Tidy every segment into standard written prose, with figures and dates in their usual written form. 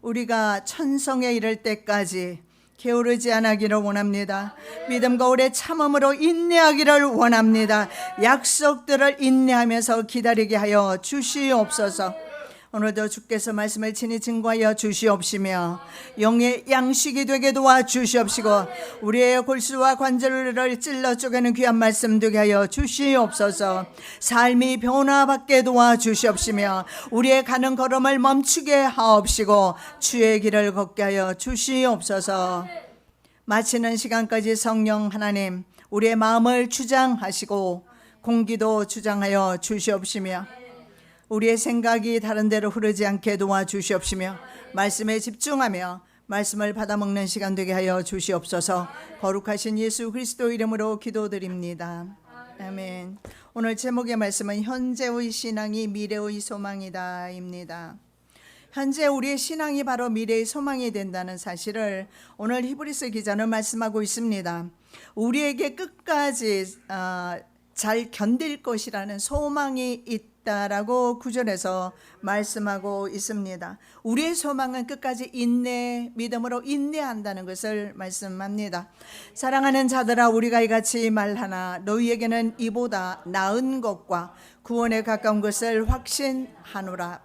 우리가 천성에 이를 때까지 게으르지 않기를 원합니다. 믿음과 오래 참음으로 인내하기를 원합니다. 약속들을 인내하면서 기다리게 하여 주시옵소서. 오늘도 주께서 말씀을 친히 증거하여 주시옵시며 영의 양식이 되게 도와주시옵시고 우리의 골수와 관절을 찔러 쪼개는 귀한 말씀 되게 하여 주시옵소서. 삶이 변화받게 도와주시옵시며 우리의 가는 걸음을 멈추게 하옵시고 주의 길을 걷게 하여 주시옵소서. 마치는 시간까지 성령 하나님 우리의 마음을 주장하시고 공기도 주장하여 주시옵시며 우리의 생각이 다른 데로 흐르지 않게 도와주시옵시며 말씀에 집중하며 말씀을 받아먹는 시간 되게 하여 주시옵소서. 거룩하신 예수 그리스도 이름으로 기도드립니다. 아멘. 오늘 제목의 말씀은 현재의 신앙이 미래의 소망이다 입니다. 현재 우리의 신앙이 바로 미래의 소망이 된다는 사실을 오늘 히브리서 기자는 말씀하고 있습니다. 우리에게 끝까지 잘 견딜 것이라는 소망이 있다라고 구절에서 말씀하고 있습니다. 우리의 소망은 끝까지 인내, 믿음으로 인내한다는 것을 말씀합니다. 사랑하는 자들아 우리가 이같이 말하나 너희에게는 이보다 나은 것과 구원에 가까운 것을 확신하노라.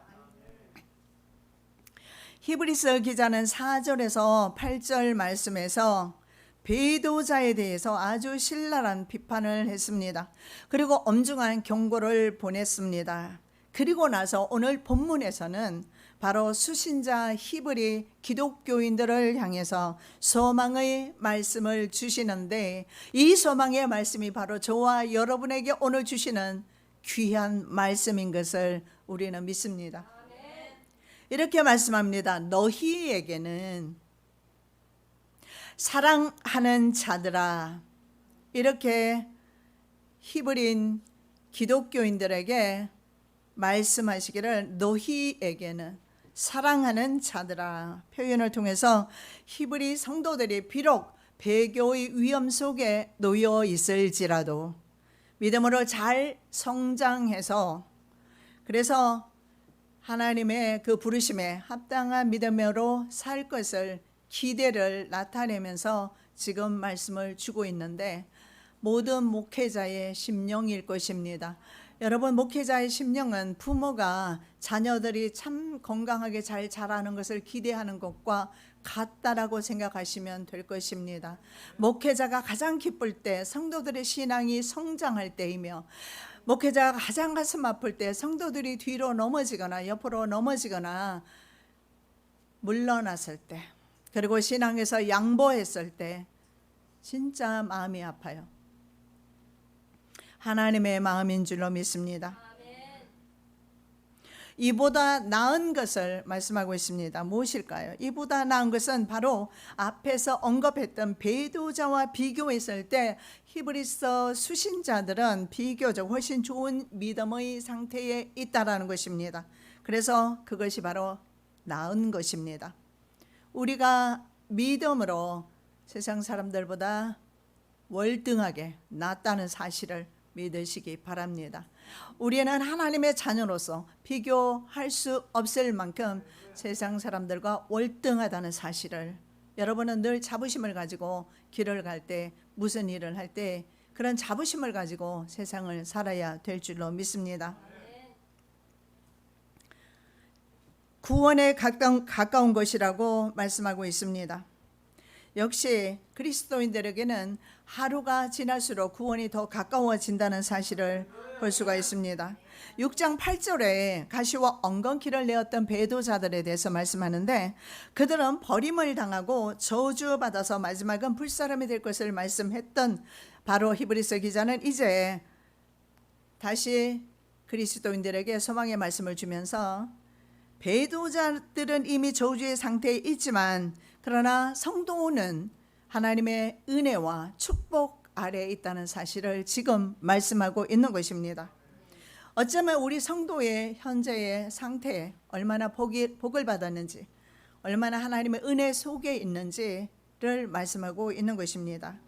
히브리서 기자는 4절에서 8절 말씀에서 배도자에 대해서 아주 신랄한 비판을 했습니다. 그리고 엄중한 경고를 보냈습니다. 그리고 나서 오늘 본문에서는 바로 수신자 히브리 기독교인들을 향해서 소망의 말씀을 주시는데 이 소망의 말씀이 바로 저와 여러분에게 오늘 주시는 귀한 말씀인 것을 우리는 믿습니다. 이렇게 말씀합니다. 너희에게는 사랑하는 자들아, 이렇게 히브리인 기독교인들에게 말씀하시기를 너희에게는 사랑하는 자들아 표현을 통해서 히브리 성도들이 비록 배교의 위험 속에 놓여 있을지라도 믿음으로 잘 성장해서 그래서 하나님의 그 부르심에 합당한 믿음으로 살 것을 기대를 나타내면서 지금 말씀을 주고 있는데 모든 목회자의 심령일 것입니다. 여러분 목회자의 심령은 부모가 자녀들이 참 건강하게 잘 자라는 것을 기대하는 것과 같다라고 생각하시면 될 것입니다. 목회자가 가장 기쁠 때 성도들의 신앙이 성장할 때이며 목회자가 가장 가슴 아플 때 성도들이 뒤로 넘어지거나 옆으로 넘어지거나 물러났을 때 그리고 신앙에서 양보했을 때 진짜 마음이 아파요. 하나님의 마음인 줄로 믿습니다. 이보다 나은 것을 말씀하고 있습니다. 무엇일까요? 이보다 나은 것은 바로 앞에서 언급했던 배도자와 비교했을 때 히브리서 수신자들은 비교적 훨씬 좋은 믿음의 상태에 있다라는 것입니다. 그래서 그것이 바로 나은 것입니다. 우리가 믿음으로 세상 사람들보다 월등하게 낫다는 사실을 믿으시기 바랍니다. 우리는 하나님의 자녀로서 비교할 수 없을 만큼 세상 사람들과 월등하다는 사실을 여러분은 늘 자부심을 가지고 길을 갈 때 무슨 일을 할 때 그런 자부심을 가지고 세상을 살아야 될 줄로 믿습니다. 구원에 가까운 것이라고 말씀하고 있습니다. 역시 그리스도인들에게는 하루가 지날수록 구원이 더 가까워진다는 사실을 볼 수가 있습니다. 6장 8절에 가시와 엉겅퀴를 내었던 배도자들에 대해서 말씀하는데 그들은 버림을 당하고 저주받아서 마지막은 불사람이 될 것을 말씀했던 바로 히브리서 기자는 이제 다시 그리스도인들에게 소망의 말씀을 주면서 배도자들은 이미 저주의 상태에 있지만 그러나 성도는 하나님의 은혜와 축복 아래에 있다는 사실을 지금 말씀하고 있는 것입니다. 어쩌면 우리 성도의 현재의 상태에 얼마나 복을 받았는지 얼마나 하나님의 은혜 속에 있는지를 말씀하고 있는 것입니다.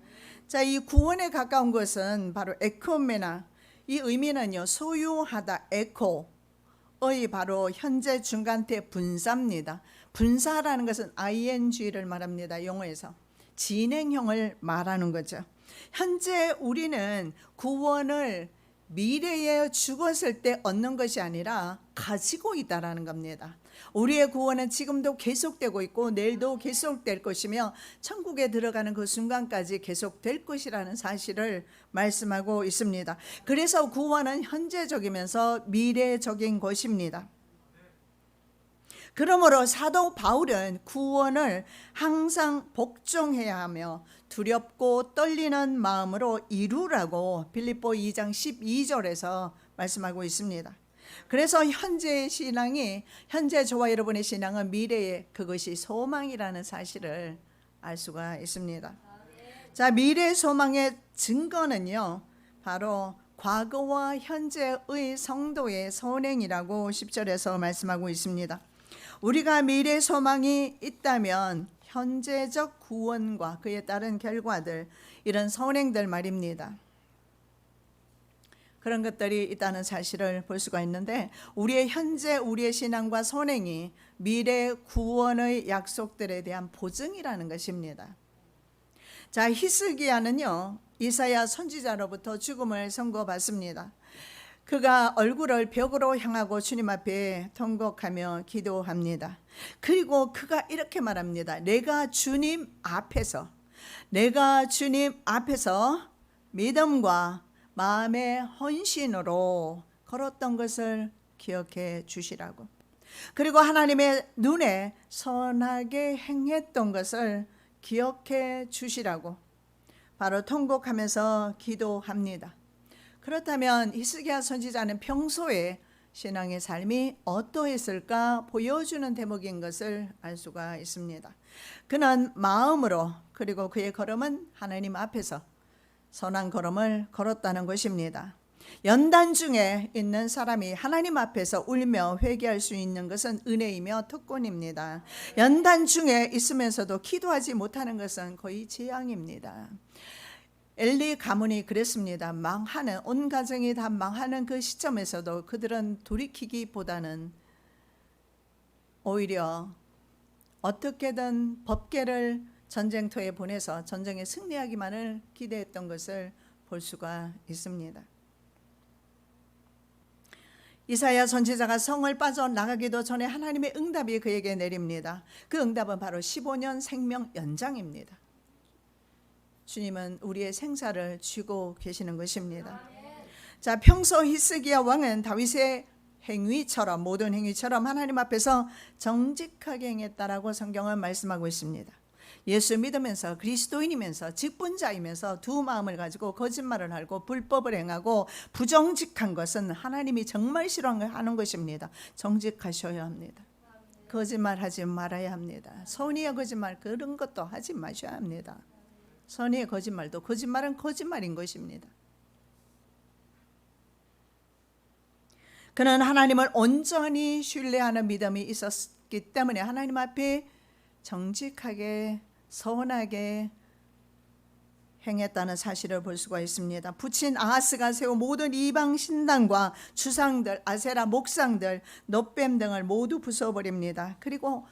자, 이 구원에 가까운 것은 바로 에코메나, 이 의미는요 소유하다, 에코의 바로 현재 중간태 분사입니다. 분사라는 것은 ing를 말합니다. 영어에서 진행형을 말하는 거죠. 현재 우리는 구원을 미래에 죽었을 때 얻는 것이 아니라 가지고 있다라는 겁니다. 우리의 구원은 지금도 계속되고 있고 내일도 계속될 것이며 천국에 들어가는 그 순간까지 계속될 것이라는 사실을 말씀하고 있습니다. 그래서 구원은 현재적이면서 미래적인 것입니다. 그러므로 사도 바울은 구원을 항상 복종해야 하며 두렵고 떨리는 마음으로 이루라고 빌립보 2장 12절에서 말씀하고 있습니다. 그래서 현재의 신앙이, 현재 저와 여러분의 신앙은 미래의 그것이 소망이라는 사실을 알 수가 있습니다. 자, 미래 소망의 증거는요, 바로 과거와 현재의 성도의 선행이라고 10절에서 말씀하고 있습니다. 우리가 미래 소망이 있다면 현재적 구원과 그에 따른 결과들, 이런 선행들 말입니다. 그런 것들이 있다는 사실을 볼 수가 있는데, 우리의 현재 우리의 신앙과 선행이 미래 구원의 약속들에 대한 보증이라는 것입니다. 자, 히스기야는요, 이사야 선지자로부터 죽음을 선고받습니다. 그가 얼굴을 벽으로 향하고 주님 앞에 통곡하며 기도합니다. 그리고 그가 이렇게 말합니다. 내가 주님 앞에서 믿음과 마음의 헌신으로 걸었던 것을 기억해 주시라고. 그리고 하나님의 눈에 선하게 행했던 것을 기억해 주시라고 바로 통곡하면서 기도합니다. 그렇다면 히스기야 선지자는 평소에 신앙의 삶이 어떠했을까 보여주는 대목인 것을 알 수가 있습니다. 그는 마음으로, 그리고 그의 걸음은 하나님 앞에서 선한 걸음을 걸었다는 것입니다. 연단 중에 있는 사람이 하나님 앞에서 울며 회개할 수 있는 것은 은혜이며 특권입니다. 연단 중에 있으면서도 기도하지 못하는 것은 거의 재앙입니다. 엘리 가문이 그랬습니다. 망하는, 온 가정이 다 망하는 그 시점에서도 그들은 돌이키기보다는 오히려 어떻게든 법궤를 전쟁터에 보내서 전쟁에 승리하기만을 기대했던 것을 볼 수가 있습니다. 이사야 선지자가 성을 빠져나가기도 전에 하나님의 응답이 그에게 내립니다. 그 응답은 바로 15년 생명 연장입니다. 주님은 우리의 생사를 쥐고 계시는 것입니다. 자, 평소 히스기야 왕은 다윗의 행위처럼, 모든 행위처럼 하나님 앞에서 정직하게 행했다라고 성경은 말씀하고 있습니다. 예수 믿으면서, 그리스도인이면서, 직분자이면서 두 마음을 가지고 거짓말을 하고 불법을 행하고 부정직한 것은 하나님이 정말 싫어하는 것입니다. 정직하셔야 합니다. 거짓말하지 말아야 합니다. 선의의 거짓말, 그런 것도 하지 마셔야 합니다. 선의의 거짓말도, 거짓말은 거짓말인 것입니다. 그는 하나님을 온전히 신뢰하는 믿음이 있었기 때문에 하나님 앞에 정직하게, 선하게 행했다는 사실을 볼 수가 있습니다. 부친 아하스가 세운 모든 이방 신당과 주상들, 아세라 목상들, 놋뱀 등을 모두 부숴버립니다. 그리고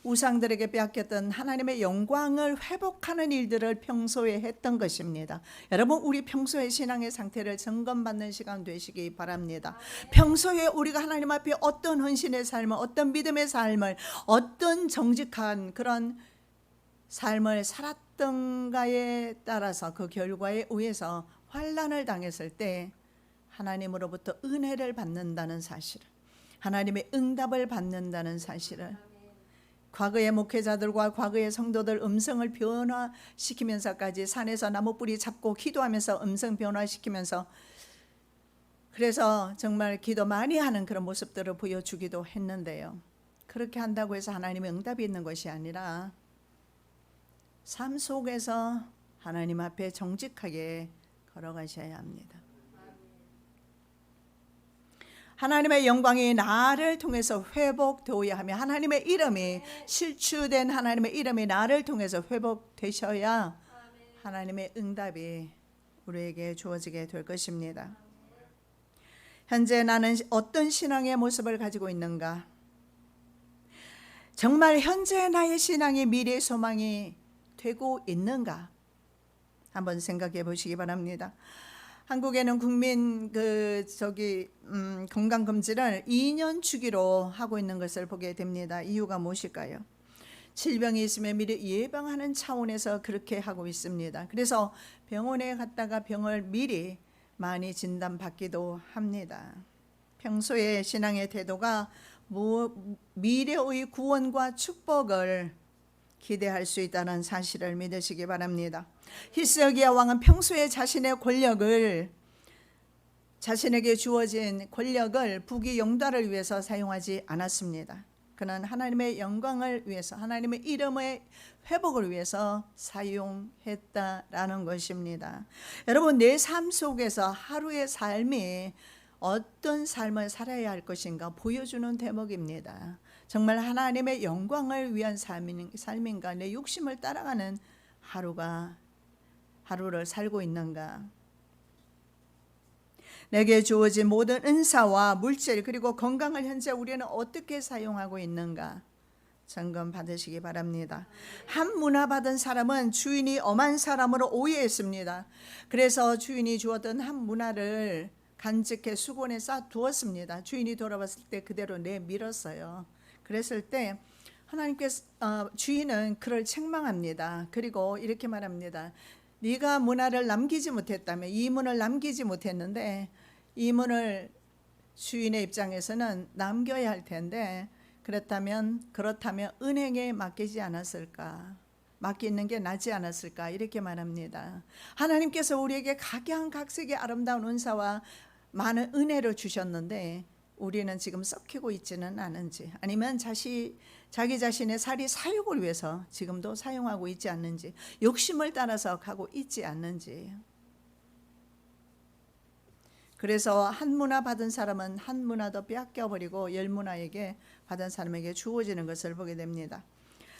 우상들에게 빼앗겼던 하나님의 영광을 회복하는 일들을 평소에 했던 것입니다. 여러분, 우리 평소의 신앙의 상태를 점검받는 시간 되시기 바랍니다. 평소에 우리가 하나님 앞에 어떤 헌신의 삶을, 어떤 믿음의 삶을, 어떤 정직한 그런 삶을 살았던가에 따라서 그 결과에 의해서 환난을 당했을 때 하나님으로부터 은혜를 받는다는 사실, 하나님의 응답을 받는다는 사실을, 과거의 목회자들과 과거의 성도들 음성을 변화시키면서까지 산에서 나무뿌리 잡고 기도하면서 음성 변화시키면서, 그래서 정말 기도 많이 하는 그런 모습들을 보여주기도 했는데요. 그렇게 한다고 해서 하나님의 응답이 있는 것이 아니라 삶 속에서 하나님 앞에 정직하게 걸어가셔야 합니다. 하나님의 영광이 나를 통해서 회복되어야 하며, 하나님의 이름이, 실추된 하나님의 이름이 나를 통해서 회복되셔야 하나님의 응답이 우리에게 주어지게 될 것입니다. 현재 나는 어떤 신앙의 모습을 가지고 있는가? 정말 현재 나의 신앙이 미래의 소망이 되고 있는가? 한번 생각해 보시기 바랍니다. 한국에는 국민 건강 검진을 2년 주기로 하고 있는 것을 보게 됩니다. 이유가 무엇일까요? 질병이 있으면 미리 예방하는 차원에서 그렇게 하고 있습니다. 그래서 병원에 갔다가 병을 미리 많이 진단받기도 합니다. 평소에 신앙의 태도가 미래의 구원과 축복을 기대할 수 있다는 사실을 믿으시기 바랍니다. 히스기야 왕은 평소에 자신에게 주어진 권력을 부귀 영달을 위해서 사용하지 않았습니다. 그는 하나님의 영광을 위해서, 하나님의 이름의 회복을 위해서 사용했다라는 것입니다. 여러분, 내 삶 속에서 하루의 삶이 어떤 삶을 살아야 할 것인가 보여주는 대목입니다. 정말 하나님의 영광을 위한 삶인가, 내 욕심을 따라가는 하루를 살고 있는가. 내게 주어진 모든 은사와 물질 그리고 건강을 현재 우리는 어떻게 사용하고 있는가 점검 받으시기 바랍니다. 한 문화 받은 사람은 주인이 엄한 사람으로 오해했습니다. 그래서 주인이 주었던 한 문화를 간직해 수건에 싸 두었습니다. 주인이 돌아왔을 때 그대로 내밀었어요. 그랬을 때 하나님께서 주인은 그를 책망합니다. 그리고 이렇게 말합니다. 네가 문화를 남기지 못했다면, 이 문을 남기지 못했는데 이 문을 주인의 입장에서는 남겨야 할 텐데 그렇다면 은행에 맡기지 않았을까? 맡기는 게 낫지 않았을까? 이렇게 말합니다. 하나님께서 우리에게 각양각색의 아름다운 은사와 많은 은혜를 주셨는데 우리는 지금 썩히고 있지는 않은지, 아니면 자기 자신의 사육을 위해서 지금도 사용하고 있지 않는지, 욕심을 따라서 가고 있지 않는지. 그래서 한 문화 받은 사람은 한 문화도 빼앗겨버리고 열 문화에게 받은 사람에게 주어지는 것을 보게 됩니다.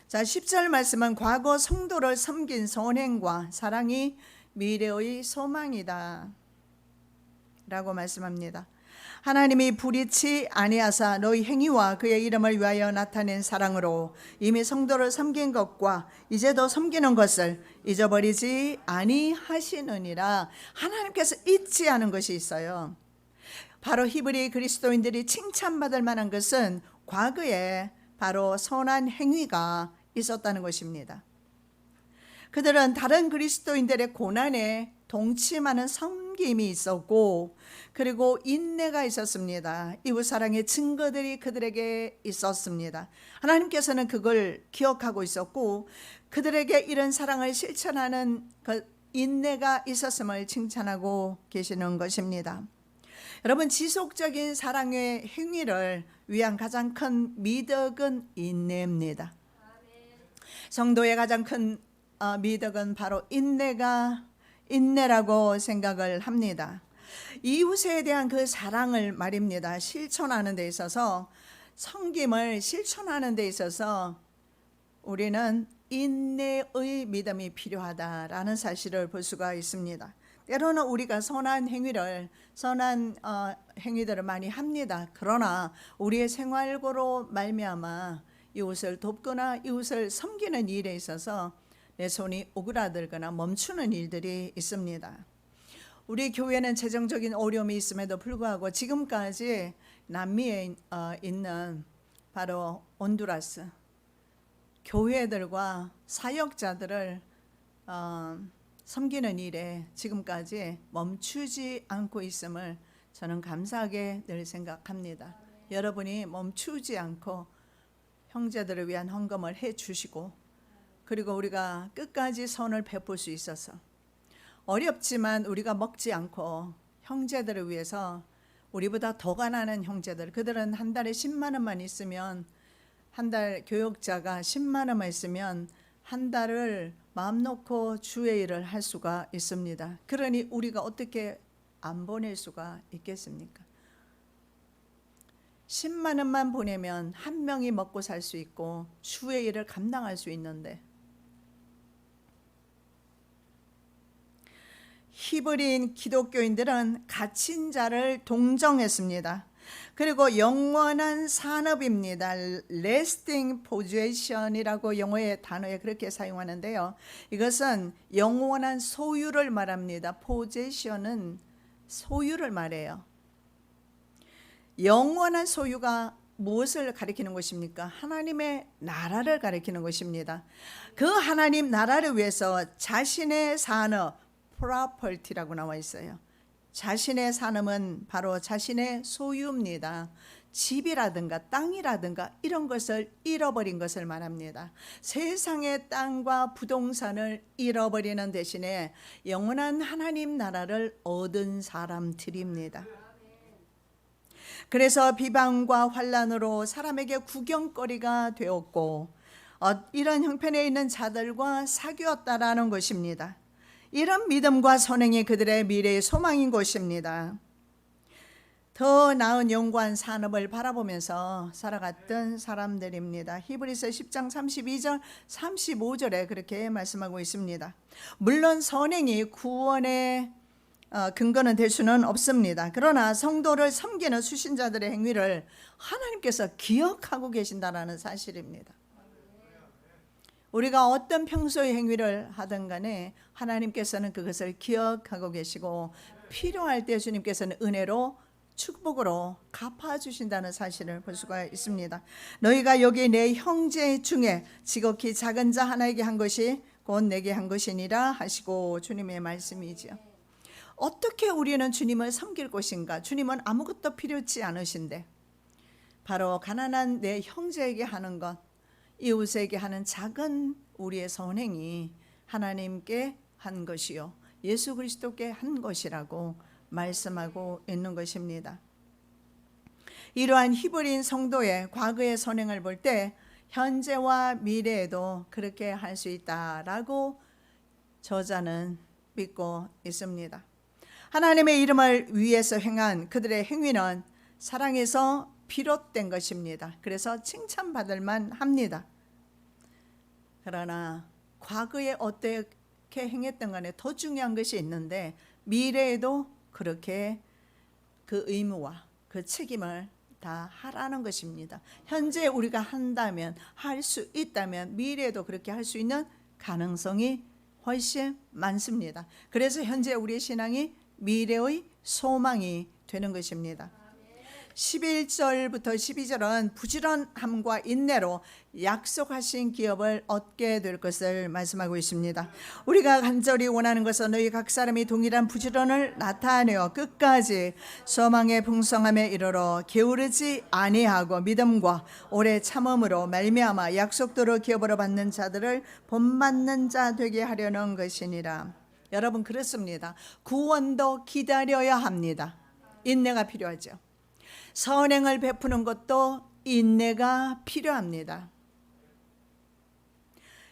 자, 10절 말씀은 과거 성도를 섬긴 선행과 사랑이 미래의 소망이다 라고 말씀합니다. 하나님이 불의치 아니하사 너희 행위와 그의 이름을 위하여 나타낸 사랑으로 이미 성도를 섬긴 것과 이제도 섬기는 것을 잊어버리지 아니하시느니라. 하나님께서 잊지 않은 것이 있어요. 바로 히브리 그리스도인들이 칭찬받을 만한 것은 과거에 바로 선한 행위가 있었다는 것입니다. 그들은 다른 그리스도인들의 고난에 동침하는 섬김이 있었고, 그리고 인내가 있었습니다. 이웃사랑의 증거들이 그들에게 있었습니다. 하나님께서는 그걸 기억하고 있었고 그들에게 이런 사랑을 실천하는 그 인내가 있었음을 칭찬하고 계시는 것입니다. 여러분, 지속적인 사랑의 행위를 위한 가장 큰 미덕은 인내입니다. 성도의 가장 큰 미덕은 바로 인내라고 생각을 합니다. 이웃에 대한 그 사랑을 말입니다. 실천하는 데 있어서, 섬김을 실천하는 데 있어서 우리는 인내의 믿음이 필요하다라는 사실을 볼 수가 있습니다. 때로는 우리가 선한 행위들을 많이 합니다. 그러나 우리의 생활고로 말미암아 이웃을 돕거나 이웃을 섬기는 일에 있어서 내 손이 오그라들거나 멈추는 일들이 있습니다. 우리 교회는 재정적인 어려움이 있음에도 불구하고 지금까지 남미에 있는 바로 온두라스 교회들과 사역자들을 섬기는 일에 지금까지 멈추지 않고 있음을 저는 감사하게 늘 생각합니다. 여러분이 멈추지 않고 형제들을 위한 헌금을 해주시고, 그리고 우리가 끝까지 선을 베풀 수 있어서, 어렵지만 우리가 먹지 않고 형제들을 위해서, 우리보다 더 가난한 형제들, 그들은 한 달에 10만 원만 있으면, 한 달 교역자가 10만 원만 있으면 한 달을 마음 놓고 주의 일을 할 수가 있습니다. 그러니 우리가 어떻게 안 보낼 수가 있겠습니까? 10만 원만 보내면 한 명이 먹고 살 수 있고 주의 일을 감당할 수 있는데, 히브리인 기독교인들은 갇힌 자를 동정했습니다. 그리고 영원한 산업입니다. lasting possession이라고 영어의 단어에 그렇게 사용하는데요. 이것은 영원한 소유를 말합니다. possession은 소유를 말해요. 영원한 소유가 무엇을 가리키는 것입니까? 하나님의 나라를 가리키는 것입니다. 그 하나님 나라를 위해서 자신의 산업, property라고 나와 있어요. 자신의 산업은 바로 자신의 소유입니다. 집이라든가 땅이라든가 이런 것을 잃어버린 것을 말합니다. 세상의 땅과 부동산을 잃어버리는 대신에 영원한 하나님 나라를 얻은 사람들입니다. 그래서 비방과 환난으로 사람에게 구경거리가 되었고 이런 형편에 있는 자들과 사귀었다라는 것입니다. 이런 믿음과 선행이 그들의 미래의 소망인 것입니다. 더 나은 영구한 산업을 바라보면서 살아갔던 사람들입니다. 히브리서 10장 32절 35절에 그렇게 말씀하고 있습니다. 물론 선행이 구원의 근거는 될 수는 없습니다. 그러나 성도를 섬기는 수신자들의 행위를 하나님께서 기억하고 계신다는 사실입니다. 우리가 어떤 평소의 행위를 하든 간에 하나님께서는 그것을 기억하고 계시고 필요할 때 주님께서는 은혜로 축복으로 갚아주신다는 사실을 볼 수가 있습니다. 너희가 여기 내 형제 중에 지극히 작은 자 하나에게 한 것이 곧 내게 한 것이니라 하시고 주님의 말씀이지요. 어떻게 우리는 주님을 섬길 것인가? 주님은 아무것도 필요치 않으신데 바로 가난한 내 형제에게 하는 것, 이웃에게 하는 작은 우리의 선행이 하나님께 한 것이요 예수 그리스도께 한 것이라고 말씀하고 있는 것입니다. 이러한 히브리인 성도의 과거의 선행을 볼 때 현재와 미래에도 그렇게 할 수 있다라고 저자는 믿고 있습니다. 하나님의 이름을 위해서 행한 그들의 행위는 사랑에서 비롯된 것입니다. 그래서 칭찬받을 만합니다. 그러나 과거에 어떻게 행했던 간에 더 중요한 것이 있는데 미래에도 그렇게 그 의무와 그 책임을 다 하라는 것입니다. 현재 우리가 한다면, 할 수 있다면 미래에도 그렇게 할 수 있는 가능성이 훨씬 많습니다. 그래서 현재 우리의 신앙이 미래의 소망이 되는 것입니다. 11절부터 12절은 부지런함과 인내로 약속하신 기업을 얻게 될 것을 말씀하고 있습니다. 우리가 간절히 원하는 것은 너희 각 사람이 동일한 부지런을 나타내어 끝까지 소망의 풍성함에 이르러 게으르지 아니하고 믿음과 오래 참음으로 말미암아 약속대로 기업으로 받는 자들을 본받는 자 되게 하려는 것이니라. 여러분 그렇습니다. 구원도 기다려야 합니다. 인내가 필요하죠. 선행을 베푸는 것도 인내가 필요합니다.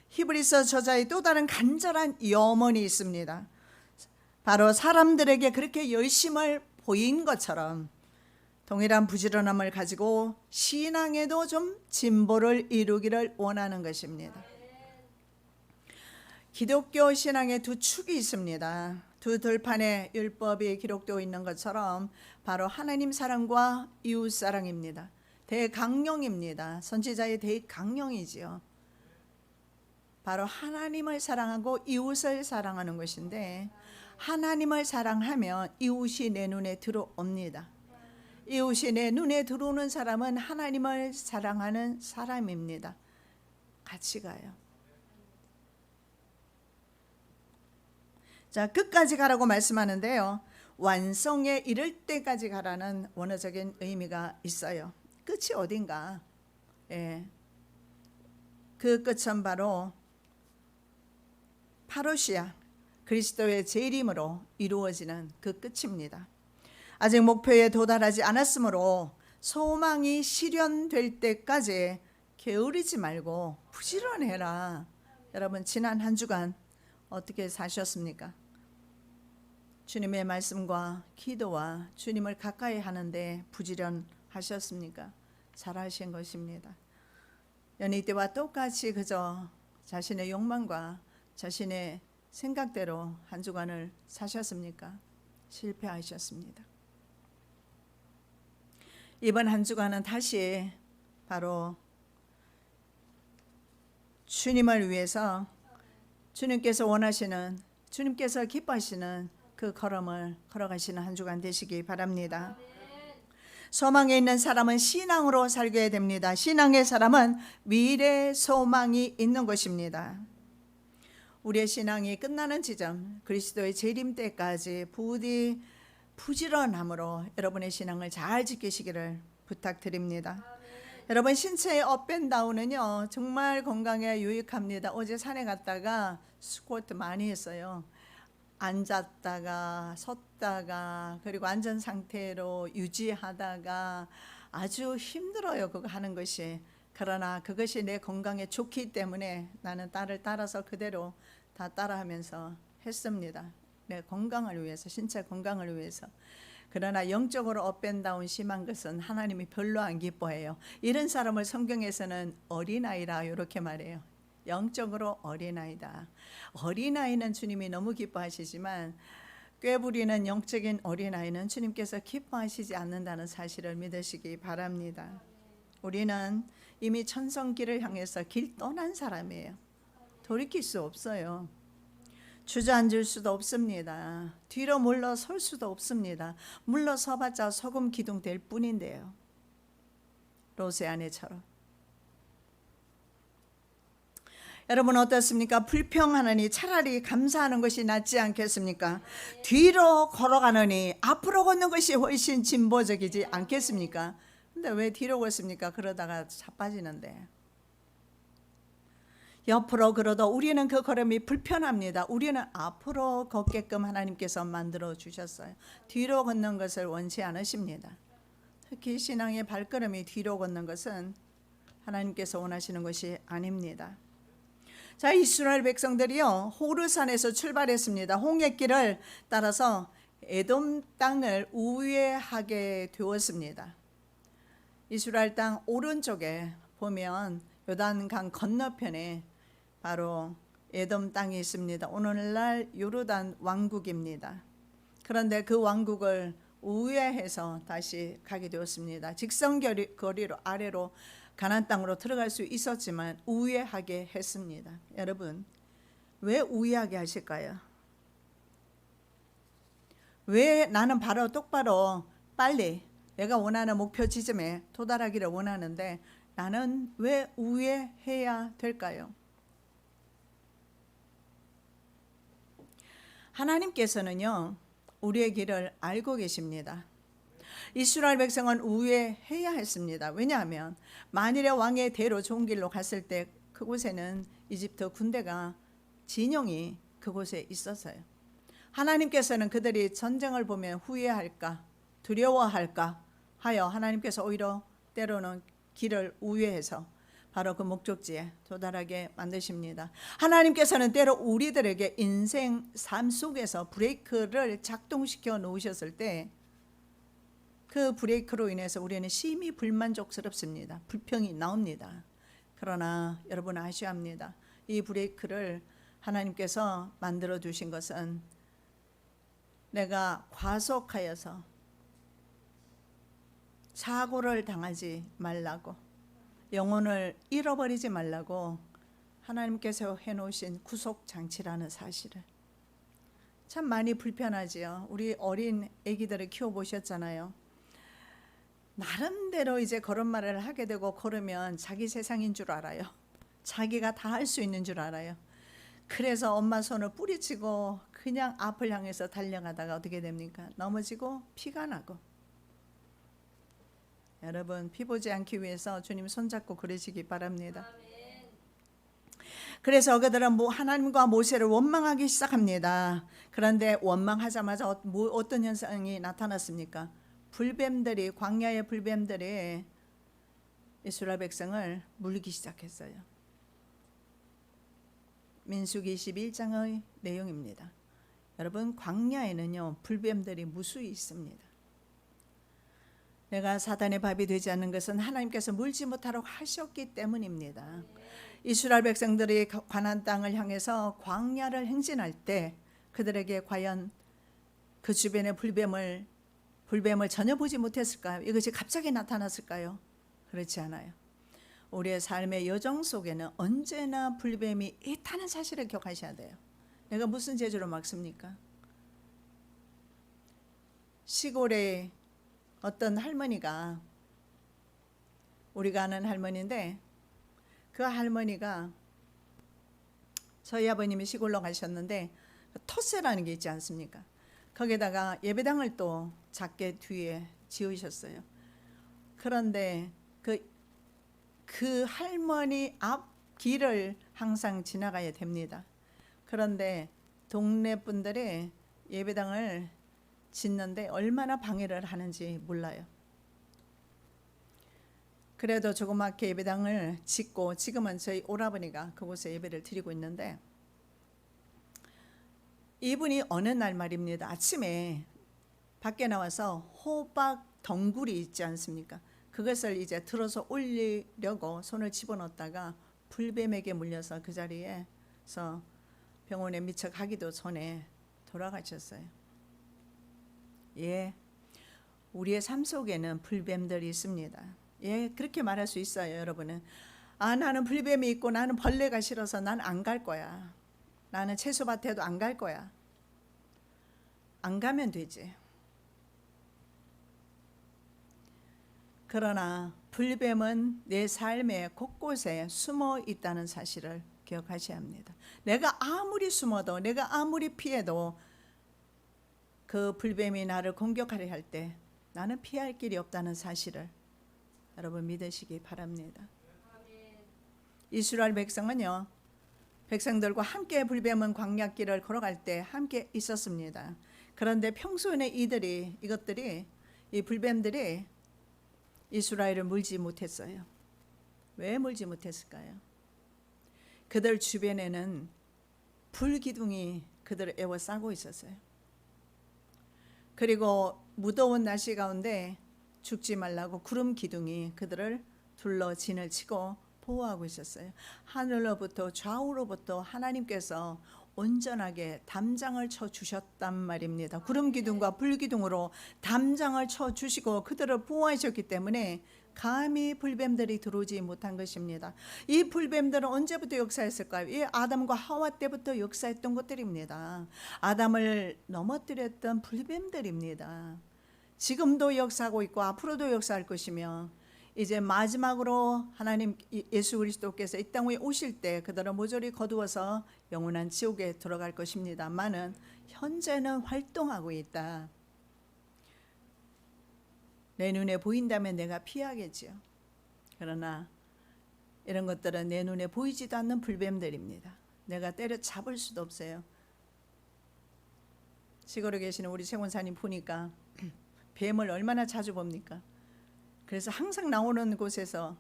히브리서 저자의 또 다른 간절한 염원이 있습니다. 바로 사람들에게 그렇게 열심을 보인 것처럼 동일한 부지런함을 가지고 신앙에도 좀 진보를 이루기를 원하는 것입니다. 기독교 신앙의 두 축이 있습니다. 두 들판에 율법이 기록되어 있는 것처럼 바로 하나님 사랑과 이웃 사랑입니다. 대강령입니다. 선지자의 대강령이지요. 바로 하나님을 사랑하고 이웃을 사랑하는 것인데 하나님을 사랑하면 이웃이 내 눈에 들어옵니다. 이웃이 내 눈에 들어오는 사람은 하나님을 사랑하는 사람입니다. 같이 가요. 자, 끝까지 가라고 말씀하는데요. 완성에 이를 때까지 가라는 원어적인 의미가 있어요. 끝이 어딘가? 그 끝은 바로 파루시아, 그리스도의 재림으로 이루어지는 그 끝입니다. 아직 목표에 도달하지 않았으므로 소망이 실현될 때까지 게으르지 말고 부지런해라. 여러분 지난 한 주간 어떻게 사셨습니까? 주님의 말씀과 기도와 주님을 가까이 하는데 부지런하셨습니까? 잘하신 것입니다. 연희 때와 똑같이 그저 자신의 욕망과 자신의 생각대로 한 주간을 사셨습니까? 실패하셨습니다. 이번 한 주간은 다시 바로 주님을 위해서 주님께서 원하시는, 주님께서 기뻐하시는 그 걸음을 걸어가시는 한 주간 되시기 바랍니다. 소망에 있는 사람은 신앙으로 살게 됩니다. 신앙의 사람은 미래 소망이 있는 것입니다. 우리의 신앙이 끝나는 지점, 그리스도의 재림 때까지 부디 부지런함으로 여러분의 신앙을 잘 지키시기를 부탁드립니다. 여러분, 신체의 업앤다운은요 정말 건강에 유익합니다. 어제 산에 갔다가 스쿼트 많이 했어요. 앉았다가 섰다가 그리고 앉은 상태로 유지하다가 아주 힘들어요, 그거 하는 것이. 그러나 그것이 내 건강에 좋기 때문에 나는 딸을 따라서 그대로 다 따라하면서 했습니다. 내 건강을 위해서, 신체 건강을 위해서. 그러나 영적으로 업앤다운 심한 것은 하나님이 별로 안 기뻐해요. 이런 사람을 성경에서는 어린아이라 이렇게 말해요. 영적으로 어린아이다. 어린아이는 주님이 너무 기뻐하시지만 꾀부리는 영적인 어린아이는 주님께서 기뻐하시지 않는다는 사실을 믿으시기 바랍니다. 우리는 이미 천성길을 향해서 길 떠난 사람이에요. 돌이킬 수 없어요. 주저앉을 수도 없습니다. 뒤로 물러설 수도 없습니다. 물러서봤자 소금 기둥 될 뿐인데요. 롯의 아내처럼. 여러분 어떻습니까? 불평하느니 차라리 감사하는 것이 낫지 않겠습니까? 뒤로 걸어가느니 앞으로 걷는 것이 훨씬 진보적이지 않겠습니까? 근데 왜 뒤로 걷습니까? 그러다가 자빠지는데. 옆으로 걸어도 우리는 그 걸음이 불편합니다. 우리는 앞으로 걷게끔 하나님께서 만들어 주셨어요. 뒤로 걷는 것을 원치 않으십니다. 특히 신앙의 발걸음이 뒤로 걷는 것은 하나님께서 원하시는 것이 아닙니다. 자, 이스라엘 백성들이요 호르산에서 출발했습니다. 홍해길을 따라서 에돔 땅을 우회하게 되었습니다. 이스라엘 땅 오른쪽에 보면 요단강 건너편에 바로 에돔 땅이 있습니다. 오늘날 요르단 왕국입니다. 그런데 그 왕국을 우회해서 다시 가게 되었습니다. 직선거리로 아래로 가나안 땅으로 들어갈 수 있었지만 우회하게 했습니다. 여러분, 왜 우회하게 하실까요? 왜 나는 바로 똑바로 빨리 내가 원하는 목표 지점에 도달하기를 원하는데 나는 왜 우회해야 될까요? 하나님께서는요 우리의 길을 알고 계십니다. 이스라엘 백성은 우회해야 했습니다. 왜냐하면 만일의 왕의 대로 좋은 길로 갔을 때 그곳에는 이집트 군대가 진영이 그곳에 있었어요. 하나님께서는 그들이 전쟁을 보면 후회할까 두려워할까 하여 하나님께서 오히려 때로는 길을 우회해서 바로 그 목적지에 도달하게 만드십니다. 하나님께서는 때로 우리들에게 인생 삶 속에서 브레이크를 작동시켜 놓으셨을 때 그 브레이크로 인해서 우리는 심히 불만족스럽습니다. 불평이 나옵니다. 그러나 여러분 아셔야 합니다. 이 브레이크를 하나님께서 만들어 주신 것은 내가 과속하여서 사고를 당하지 말라고, 영혼을 잃어버리지 말라고 하나님께서 해놓으신 구속장치라는 사실을. 참 많이 불편하지요. 우리 어린 아기들을 키워보셨잖아요. 나름대로 이제 걸음마를 하게 되고 걸으면 자기 세상인 줄 알아요. 자기가 다 할 수 있는 줄 알아요. 그래서 엄마 손을 뿌리치고 그냥 앞을 향해서 달려가다가 어떻게 됩니까? 넘어지고 피가 나고. 여러분 피 보지 않기 위해서 주님 손잡고 그러시기 바랍니다. 그래서 그들은 하나님과 모세를 원망하기 시작합니다. 그런데 원망하자마자 어떤 현상이 나타났습니까? 불뱀들이, 광야의 불뱀들이 이스라엘 백성을 물기 시작했어요. 민수기 21장의 내용입니다. 여러분 광야에는요 불뱀들이 무수히 있습니다. 내가 사단의 밥이 되지 않는 것은 하나님께서 물지 못하라고 하셨기 때문입니다. 이스라엘 백성들이 가나안 땅을 향해서 광야를 행진할 때 그들에게 과연 그 주변의 불뱀을 불뱀을 전혀 보지 못했을까요? 이것이 갑자기 나타났을까요? 그렇지 않아요. 우리의 삶의 여정 속에는 언제나 불뱀이 있다는 사실을 기억하셔야 돼요. 내가 무슨 재주로 막습니까? 시골에 어떤 할머니가, 우리가 아는 할머니인데, 그 할머니가 저희 아버님이 시골로 가셨는데 터세라는 게 있지 않습니까? 거기다가 예배당을 또 작게 뒤에 지으셨어요. 그런데 그 할머니 앞 길을 항상 지나가야 됩니다. 그런데 동네 분들이 예배당을 짓는데 얼마나 방해를 하는지 몰라요. 그래도 조그맣게 예배당을 짓고 지금은 저희 오라버니가 그곳에 예배를 드리고 있는데, 이분이 어느 날 말입니다. 아침에 밖에 나와서 호박 덩굴이 있지 않습니까? 그것을 이제 들어서 올리려고 손을 집어넣었다가 불뱀에게 물려서 그 자리에서 병원에 미처 가기도 전에 돌아가셨어요. 예, 우리의 삶 속에는 불뱀들이 있습니다. 예, 그렇게 말할 수 있어요. 여러분은 나는 불뱀이 있고 나는 벌레가 싫어서 난 안 갈 거야. 나는 채소밭에도 안 갈 거야. 안 가면 되지. 그러나 불뱀은 내 삶의 곳곳에 숨어 있다는 사실을 기억하셔야 합니다. 내가 아무리 숨어도, 내가 아무리 피해도 그 불뱀이 나를 공격하려 할 때 나는 피할 길이 없다는 사실을 여러분 믿으시기 바랍니다. 이스라엘 백성은요, 백성들과 함께 불뱀은 광야길을 걸어갈 때 함께 있었습니다. 그런데 평소에는 이 불뱀들이 이스라엘을 물지 못했어요. 왜 물지 못했을까요? 그들 주변에는 불기둥이 그들을 에워싸고 있었어요. 그리고 무더운 날씨 가운데 죽지 말라고 구름 기둥이 그들을 둘러 진을 치고 보호하고 있었어요. 하늘로부터 좌우로부터 하나님께서 온전하게 담장을 쳐 주셨단 말입니다. 구름 기둥과 불 기둥으로 담장을 쳐 주시고 그들을 보호하셨기 때문에 감히 불뱀들이 들어오지 못한 것입니다. 이 불뱀들은 언제부터 역사했을까요? 이 아담과 하와 때부터 역사했던 것들입니다. 아담을 넘어뜨렸던 불뱀들입니다. 지금도 역사하고 있고 앞으로도 역사할 것이며, 이제 마지막으로 하나님 예수 그리스도께서 이 땅 위에 오실 때 그들은 모조리 거두어서 영원한 지옥에 들어갈 것입니다만은 현재는 활동하고 있다. 내 눈에 보인다면 내가 피하겠지요. 그러나 이런 것들은 내 눈에 보이지도 않는 불뱀들입니다. 내가 때려잡을 수도 없어요. 시골에 계시는 우리 최원사님 보니까 뱀을 얼마나 자주 봅니까? 그래서 항상 나오는 곳에서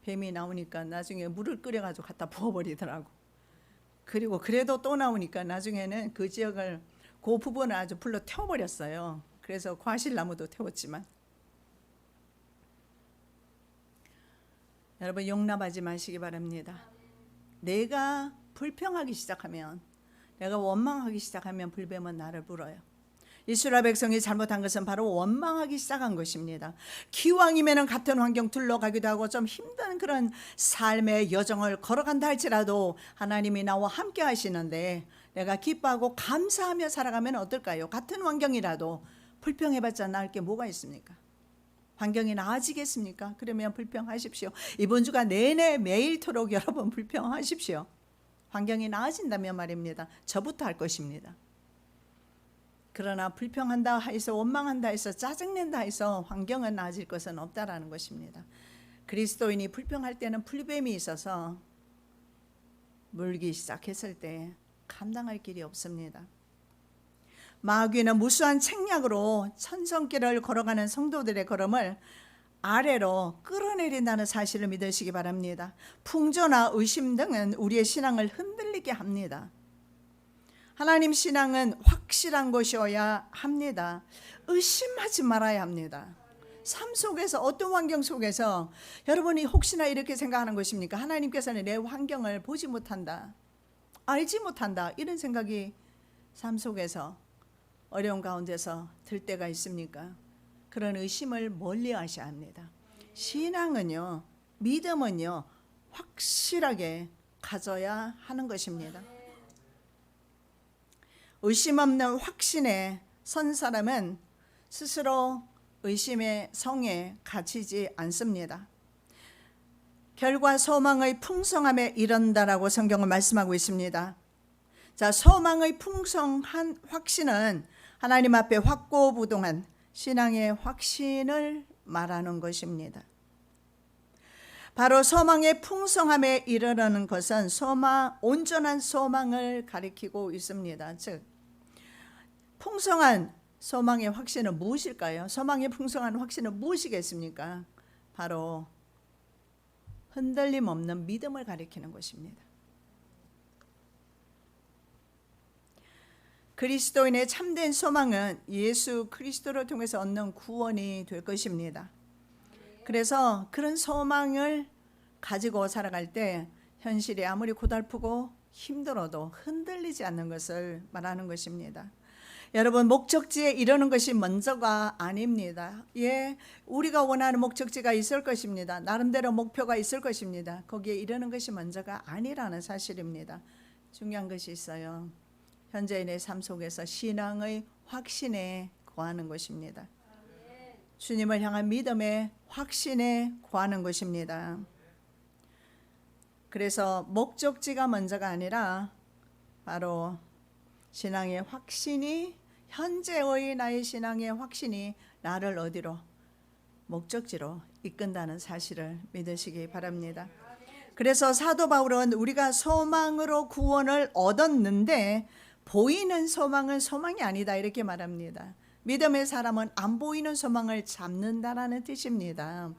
뱀이 나오니까 나중에 물을 끓여가지고 갖다 부어버리더라고. 그리고 그래도 또 나오니까 나중에는 그 지역을, 그 부분을 아주 불로 태워버렸어요. 그래서 과실나무도 태웠지만, 여러분 용납하지 마시기 바랍니다. 내가 불평하기 시작하면, 내가 원망하기 시작하면 불뱀은 나를 물어요. 이스라엘 백성이 잘못한 것은 바로 원망하기 시작한 것입니다. 기왕이면 같은 환경 둘러가기도 하고 좀 힘든 그런 삶의 여정을 걸어간다 할지라도 하나님이 나와 함께 하시는데 내가 기뻐하고 감사하며 살아가면 어떨까요? 같은 환경이라도 불평해봤자 나을 게 뭐가 있습니까? 환경이 나아지겠습니까? 그러면 불평하십시오. 이번 주가 내내 매일토록 여러분 불평하십시오. 환경이 나아진다면 말입니다. 저부터 할 것입니다. 그러나 불평한다 해서, 원망한다 해서, 짜증낸다 해서 환경은 나아질 것은 없다라는 것입니다. 그리스도인이 불평할 때는 불뱀이 있어서 물기 시작했을 때 감당할 길이 없습니다. 마귀는 무수한 책략으로 천성길을 걸어가는 성도들의 걸음을 아래로 끌어내린다는 사실을 믿으시기 바랍니다. 풍조나 의심 등은 우리의 신앙을 흔들리게 합니다. 하나님 신앙은 확실한 것이어야 합니다. 의심하지 말아야 합니다. 삶 속에서, 어떤 환경 속에서 여러분이 혹시나 이렇게 생각하는 것입니까? 하나님께서는 내 환경을 보지 못한다, 알지 못한다, 이런 생각이 삶 속에서 어려운 가운데서 들 때가 있습니까? 그런 의심을 멀리 하셔야 합니다. 신앙은요, 믿음은요, 확실하게 가져야 하는 것입니다. 의심 없는 확신에 선 사람은 스스로 의심의 성에 갇히지 않습니다. 결과 소망의 풍성함에 이른다라고 성경은 말씀하고 있습니다. 자, 소망의 풍성한 확신은 하나님 앞에 확고부동한 신앙의 확신을 말하는 것입니다. 바로 소망의 풍성함에 이르는 것은 온전한 소망을 가리키고 있습니다. 즉, 풍성한 소망의 확신은 무엇일까요? 소망의 풍성한 확신은 무엇이겠습니까? 바로 흔들림 없는 믿음을 가리키는 것입니다. 그리스도인의 참된 소망은 예수 그리스도를 통해서 얻는 구원이 될 것입니다. 그래서 그런 소망을 가지고 살아갈 때 현실이 아무리 고달프고 힘들어도 흔들리지 않는 것을 말하는 것입니다. 여러분, 목적지에 이르는 것이 먼저가 아닙니다. 예, 우리가 원하는 목적지가 있을 것입니다. 나름대로 목표가 있을 것입니다. 거기에 이르는 것이 먼저가 아니라는 사실입니다. 중요한 것이 있어요. 현재인의 삶 속에서 신앙의 확신에 거하는 것입니다. 주님을 향한 믿음의 확신에 거하는 것입니다. 그래서 목적지가 먼저가 아니라 바로 신앙의 확신이, 현재의 나의 신앙의 확신이 나를 어디로? 목적지로 이끈다는 사실을 믿으시기 바랍니다. 그래서 사도 바울은 우리가 소망으로 구원을 얻었는데 보이는 소망은 소망이 아니다, 이렇게 말합니다. 믿음의 사람은 안 보이는 소망을 잡는다라는 뜻입니다.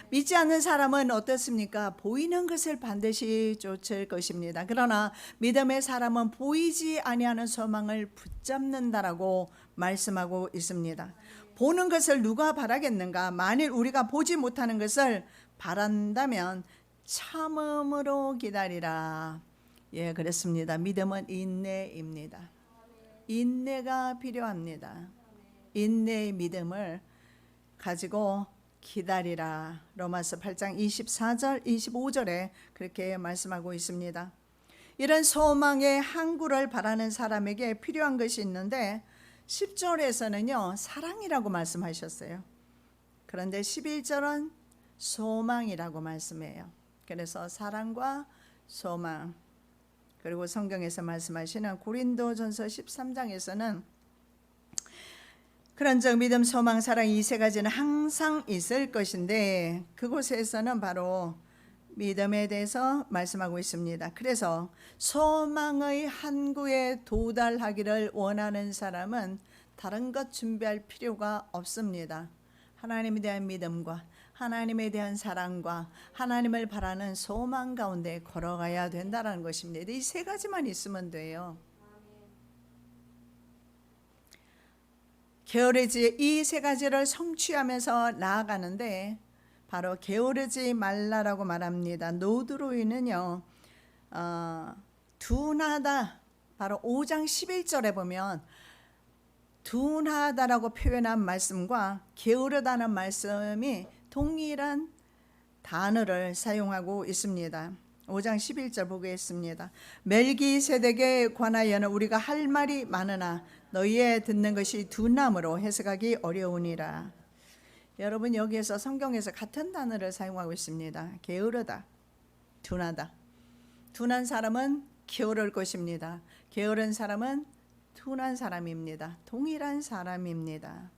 믿지 않는 사람은 어떻습니까? 보이는 것을 반드시 쫓을 것입니다. 그러나 믿음의 사람은 보이지 아니하는 소망을 붙잡는다라고 말씀하고 있습니다. 보는 것을 누가 바라겠는가? 만일 우리가 보지 못하는 것을 바란다면 참음으로 기다리라. 예, 그렇습니다. 믿음은 인내입니다. 인내가 필요합니다. 인내의 믿음을 가지고 기다리라. 로마서 8장 24절 25절에 그렇게 말씀하고 있습니다. 이런 소망의 항구를 바라는 사람에게 필요한 것이 있는데 10절에서는요 사랑이라고 말씀하셨어요. 그런데 11절은 소망이라고 말씀해요. 그래서 사랑과 소망, 그리고 성경에서 말씀하시는 고린도전서 13장에서는 그런즉 믿음, 소망, 사랑 이 세 가지는 항상 있을 것인데 그곳에서는 바로 믿음에 대해서 말씀하고 있습니다. 그래서 소망의 항구에 도달하기를 원하는 사람은 다른 것 준비할 필요가 없습니다. 하나님에 대한 믿음과 하나님에 대한 사랑과 하나님을 바라는 소망 가운데 걸어가야 된다는 것입니다. 이 세 가지만 있으면 돼요. 게으르지, 이 세 가지를 성취하면서 나아가는데 바로 게으르지 말라라고 말합니다. 노드로이는요 둔하다, 바로 5장 11절에 보면 둔하다라고 표현한 말씀과 게으르다는 말씀이 동일한 단어를 사용하고 있습니다. 5장 11절 보겠습니다. 멜기세덱에 관하여는 우리가 할 말이 많으나 너희의 듣는 것이 둔함으로 해석하기 어려우니라. 여러분, 여기에서 성경에서 같은 단어를 사용하고 있습니다. 게으르다, 둔하다. 둔한 사람은 게으를 것입니다. 게으른 사람은 둔한 사람입니다. 동일한 사람입니다.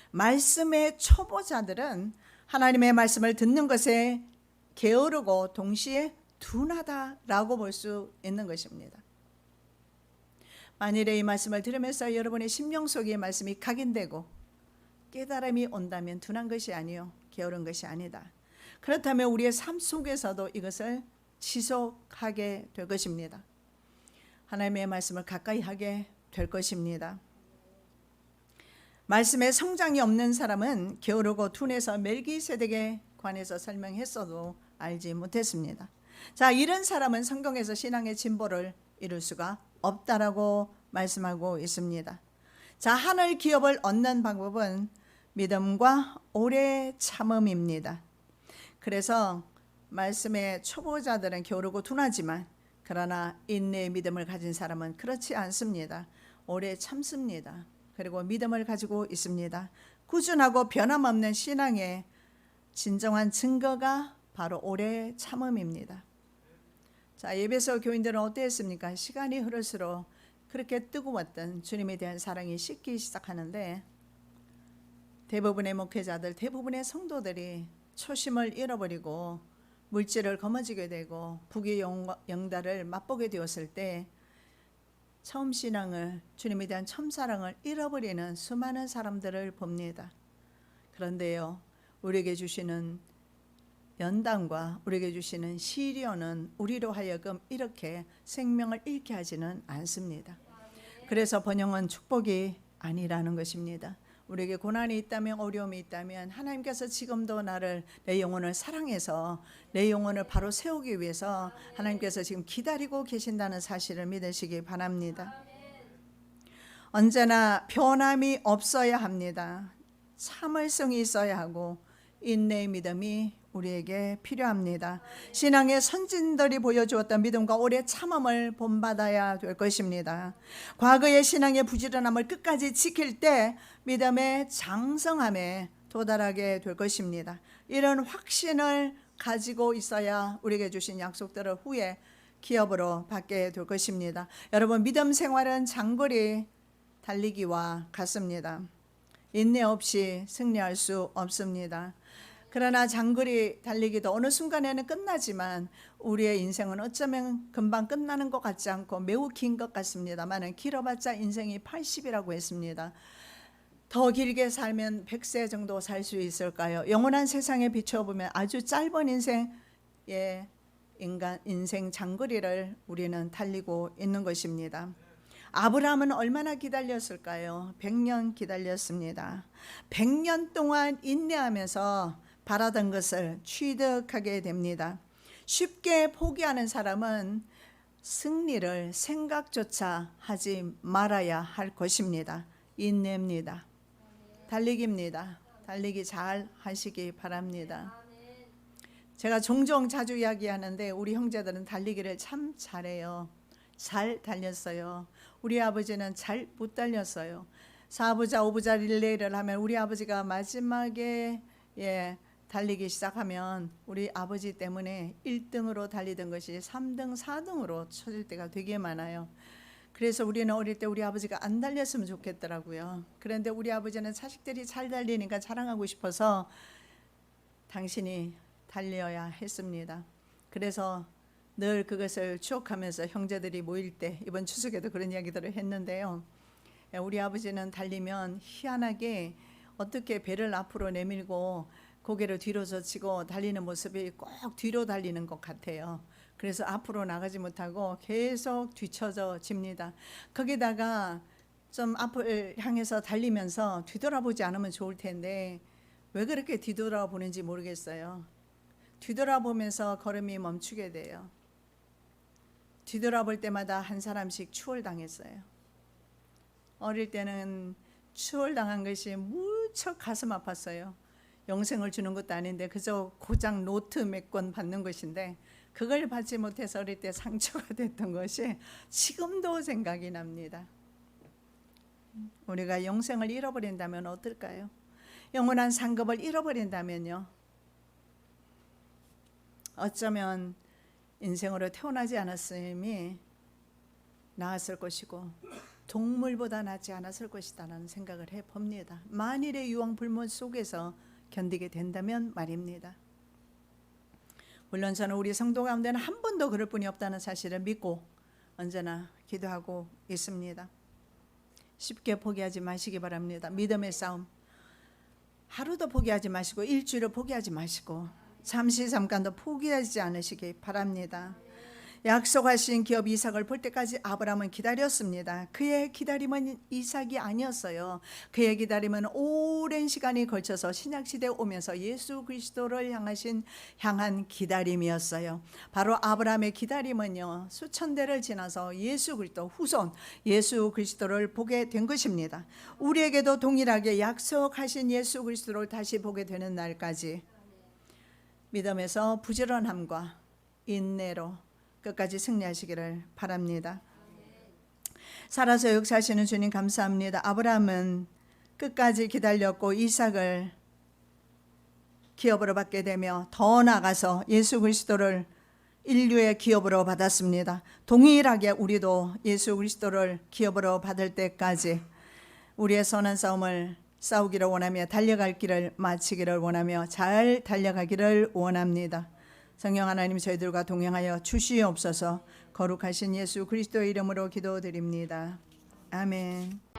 말씀의 초보자들은 하나님의 말씀을 듣는 것에 게으르고 동시에 둔하다라고 볼 수 있는 것입니다. 만일에 이 말씀을 들으면서 여러분의 심령 속에 말씀이 각인되고 깨달음이 온다면 둔한 것이 아니요 게으른 것이 아니다. 그렇다면 우리의 삶 속에서도 이것을 지속하게 될 것입니다. 하나님의 말씀을 가까이 하게 될 것입니다. 말씀에 성장이 없는 사람은 게으르고 둔해서 멜기세덱에 관해서 설명했어도 알지 못했습니다. 자, 이런 사람은 성경에서 신앙의 진보를 이룰 수가 없다라고 말씀하고 있습니다. 자, 하늘 기업을 얻는 방법은 믿음과 오래 참음입니다. 그래서 말씀의 초보자들은 게으르고 둔하지만 그러나 인내의 믿음을 가진 사람은 그렇지 않습니다. 오래 참습니다. 그리고 믿음을 가지고 있습니다. 꾸준하고 변함없는 신앙의 진정한 증거가 바로 오래 참음입니다. 자, 에베소 교인들은 어땠습니까? 시간이 흐를수록 그렇게 뜨거웠던 주님에 대한 사랑이 식기 시작하는데 대부분의 목회자들, 대부분의 성도들이 초심을 잃어버리고 물질을 거머쥐게 되고 부귀 영달을 맛보게 되었을 때 처음 신앙을, 주님에 대한 참사랑을 잃어버리는 수많은 사람들을 봅니다. 그런데요, 우리에게 주시는 연단과 우리에게 주시는 시련은 우리로 하여금 이렇게 생명을 잃게 하지는 않습니다. 그래서 번영은 축복이 아니라는 것입니다. 우리에게 고난이 있다면, 어려움이 있다면 하나님께서 지금도 나를, 내 영혼을 사랑해서 내 영혼을 바로 세우기 위해서 하나님께서 지금 기다리고 계신다는 사실을 믿으시기 바랍니다. 언제나 변함이 없어야 합니다. 참을성이 있어야 하고 인내의 믿음이 우리에게 필요합니다. 신앙의 선진들이 보여주었던 믿음과 오래 참음을 본받아야 될 것입니다. 과거의 신앙의 부지런함을 끝까지 지킬 때 믿음의 장성함에 도달하게 될 것입니다. 이런 확신을 가지고 있어야 우리에게 주신 약속들을 후에 기업으로 받게 될 것입니다. 여러분, 믿음 생활은 장거리 달리기와 같습니다. 인내 없이 승리할 수 없습니다. 그러나 장거리 달리기도 어느 순간에는 끝나지만 우리의 인생은 어쩌면 금방 끝나는 것 같지 않고 매우 긴 것 같습니다만 길어봤자 인생이 80이라고 했습니다. 더 길게 살면 100세 정도 살 수 있을까요? 영원한 세상에 비춰보면 아주 짧은 인생의 인생 장거리를 우리는 달리고 있는 것입니다. 아브라함은 얼마나 기다렸을까요? 100년 기다렸습니다. 100년 동안 인내하면서 바라던 것을 취득하게 됩니다. 쉽게 포기하는 사람은 승리를 생각조차 하지 말아야 할 것입니다. 인내입니다. 달리기입니다. 달리기 잘 하시기 바랍니다. 제가 종종 자주 이야기하는데 우리 형제들은 달리기를 참 잘해요. 잘 달렸어요. 우리 아버지는 잘 못 달렸어요. 4부자 5부자 릴레이를 하면 우리 아버지가 마지막에 달리기 시작하면 우리 아버지 때문에 1등으로 달리던 것이 3등 4등으로 쳐질 때가 되게 많아요. 그래서 우리는 어릴 때 우리 아버지가 안 달렸으면 좋겠더라고요. 그런데 우리 아버지는 자식들이 잘 달리니까 자랑하고 싶어서 당신이 달려야 했습니다. 그래서 늘 그것을 추억하면서 형제들이 모일 때 이번 추석에도 그런 이야기들을 했는데요. 우리 아버지는 달리면 희한하게 어떻게 배를 앞으로 내밀고 고개를 뒤로 젖히고 달리는 모습이 꼭 뒤로 달리는 것 같아요. 그래서 앞으로 나가지 못하고 계속 뒤쳐져 집니다. 거기다가 좀 앞을 향해서 달리면서 뒤돌아보지 않으면 좋을 텐데 왜 그렇게 뒤돌아보는지 모르겠어요. 뒤돌아보면서 걸음이 멈추게 돼요. 뒤돌아볼 때마다 한 사람씩 추월당했어요. 어릴 때는 추월당한 것이 무척 가슴 아팠어요. 영생을 주는 것도 아닌데 그저 고작 노트 몇 권 받는 것인데 그걸 받지 못해서 어릴 때 상처가 됐던 것이 지금도 생각이 납니다. 우리가 영생을 잃어버린다면 어떨까요? 영원한 상급을 잃어버린다면요, 어쩌면 인생으로 태어나지 않았음이 나았을 것이고 동물보다 낫지 않았을 것이다라는 생각을 해봅니다. 만일의 유황불문 속에서 견디게 된다면 말입니다. 물론 저는 우리 성도 가운데는 한 번도 그럴 분이 없다는 사실을 믿고 언제나 기도하고 있습니다. 쉽게 포기하지 마시기 바랍니다. 믿음의 싸움 하루도 포기하지 마시고 일주일을 포기하지 마시고 잠깐도 포기하지 않으시기 바랍니다. 약속하신 기업 이삭을 볼 때까지 아브라함은 기다렸습니다. 그의 기다림은 이삭이 아니었어요. 그의 기다림은 오랜 시간이 걸쳐서 신약시대에 오면서 예수 그리스도를 향한 기다림이었어요. 바로 아브라함의 기다림은요, 수천 대를 지나서 예수 그리스도 후손 예수 그리스도를 보게 된 것입니다. 우리에게도 동일하게 약속하신 예수 그리스도를 다시 보게 되는 날까지 믿음에서 부지런함과 인내로 끝까지 승리하시기를 바랍니다. 살아서 역사하시는 주님 감사합니다. 아브라함은 끝까지 기다렸고 이삭을 기업으로 받게 되며 더 나아가서 예수 그리스도를 인류의 기업으로 받았습니다. 동일하게 우리도 예수 그리스도를 기업으로 받을 때까지 우리의 선한 싸움을 싸우기를 원하며 달려갈 길을 마치기를 원하며 잘 달려가기를 원합니다. 성령 하나님 저희들과 동행하여 주시옵소서. 거룩하신 예수 그리스도의 이름으로 기도드립니다. 아멘.